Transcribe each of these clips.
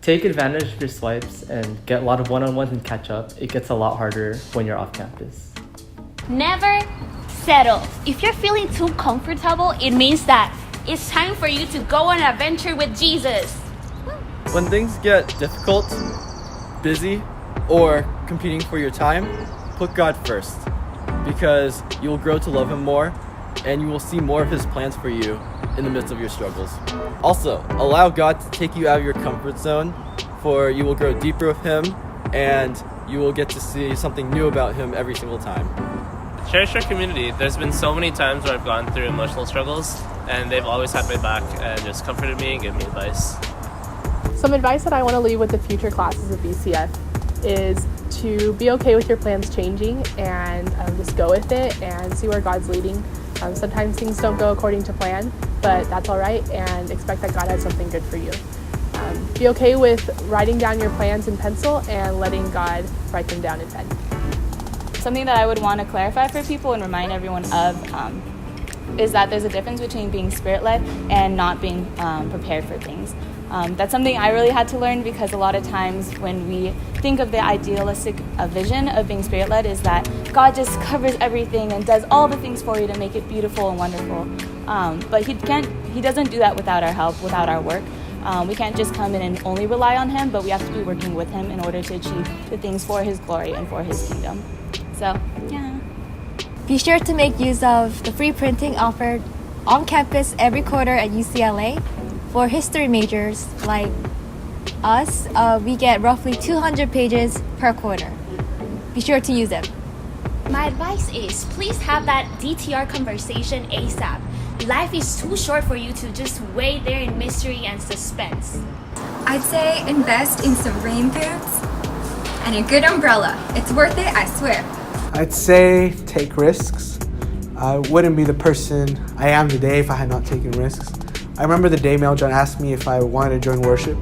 Take advantage of your swipes and get a lot of one-on-ones and catch up. It gets a lot harder when you're off campus. Never settle. If you're feeling too comfortable, it means that it's time for you to go on an adventure with Jesus. When things get difficult, busy, or competing for your time, put God first, because you will grow to love Him more and you will see more of His plans for you in the midst of your struggles. Also, allow God to take you out of your comfort zone, for you will grow deeper with Him and you will get to see something new about Him every single time. Cherish our community. There's been so many times where I've gone through emotional struggles and they've always had my back and just comforted me and given me advice. Some advice that I want to leave with the future classes of BCF is to be okay with your plans changing and just go with it and see where God's leading. Sometimes things don't go according to plan, but that's all right, and expect that God has something good for you. Be okay with writing down your plans in pencil and letting God write them down in pen. Something that I would want to clarify for people and remind everyone of is that there's a difference between being spirit-led and not being prepared for things. That's something I really had to learn, because a lot of times when we think of the idealistic vision of being spirit-led is that God just covers everything and does all the things for you to make it beautiful and wonderful. But He doesn't do that without our help, without our work. We can't just come in and only rely on Him, but we have to be working with Him in order to achieve the things for His glory and for His kingdom. So, yeah. Be sure to make use of the free printing offered on campus every quarter at UCLA. For history majors like us, we get roughly 200 pages per quarter. Be sure to use them. My advice is, please have that DTR conversation ASAP. Life is too short for you to just wait there in mystery and suspense. I'd say invest in some rain boots and a good umbrella. It's worth it, I swear. I'd say take risks. I wouldn't be the person I am today if I had not taken risks. I remember the day Mel John asked me if I wanted to join worship,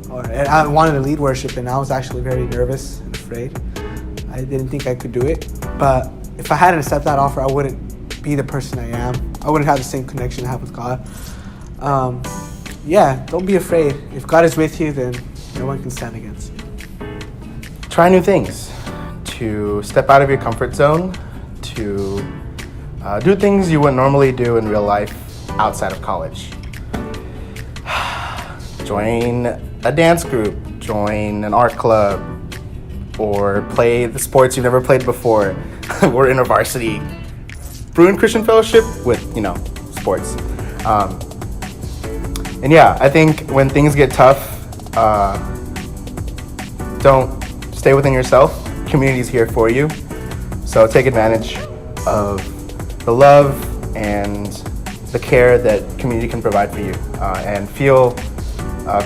or I wanted to lead worship, and I was actually very nervous and afraid. I didn't think I could do it, but if I hadn't accepted that offer, I wouldn't be the person I am. I wouldn't have the same connection I have with God. Don't be afraid. If God is with you, then no one can stand against you. Try new things, to step out of your comfort zone, to do things you wouldn't normally do in real life outside of college. Join a dance group, join an art club, or play the sports you've never played before. We're in a varsity Bruin Christian Fellowship with, sports. I think when things get tough, don't stay within yourself. Community's here for you. So take advantage of the love and the care that community can provide for you, and feel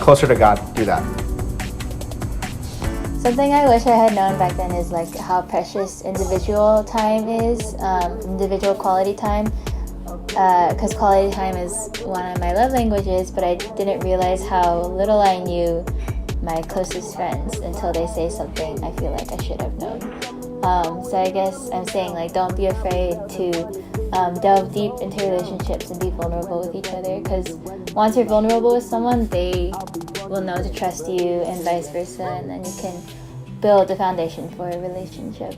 closer to God through that. Something I wish I had known back then is like how precious individual time is, individual quality time, because quality time is one of my love languages, but I didn't realize how little I knew my closest friends until they say something I feel like I should have known. So I guess I'm saying, don't be afraid to delve deep into relationships and be vulnerable with each other, because once you're vulnerable with someone, they will know to trust you and vice versa, and then you can build a foundation for a relationship.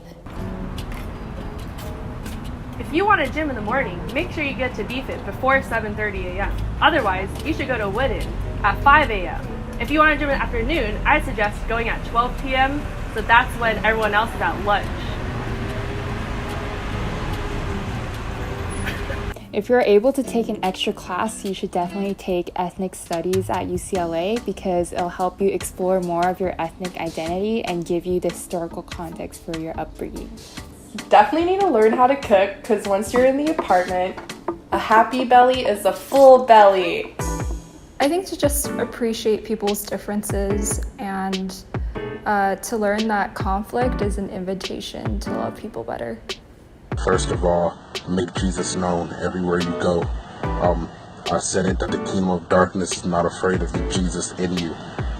If you want a gym in the morning, make sure you get to BFIT before 7:30 a.m. Otherwise, you should go to Wooden at 5 a.m. If you want a gym in the afternoon, I suggest going at 12 p.m. so that's when everyone else is at lunch. If you're able to take an extra class, you should definitely take ethnic studies at UCLA, because it'll help you explore more of your ethnic identity and give you the historical context for your upbringing. Definitely need to learn how to cook, because once you're in the apartment, a happy belly is a full belly. I think to just appreciate people's differences and to learn that conflict is an invitation to love people better. First of all, make Jesus known everywhere you go. I said it that the kingdom of darkness is not afraid of the Jesus in you,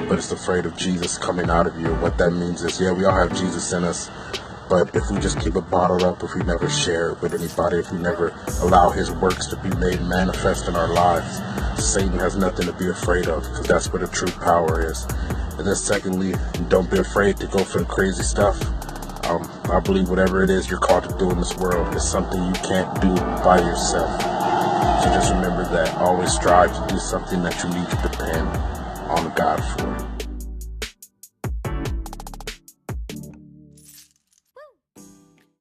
but it's afraid of Jesus coming out of you. What that means is, yeah, we all have Jesus in us, but if we just keep it bottled up, if we never share it with anybody, if we never allow his works to be made manifest in our lives, Satan has nothing to be afraid of, because that's where the true power is. And then secondly, don't be afraid to go for the crazy stuff. I believe whatever it is you're called to do in this world is something you can't do by yourself. So just remember that. Always strive to do something that you need to depend on God for.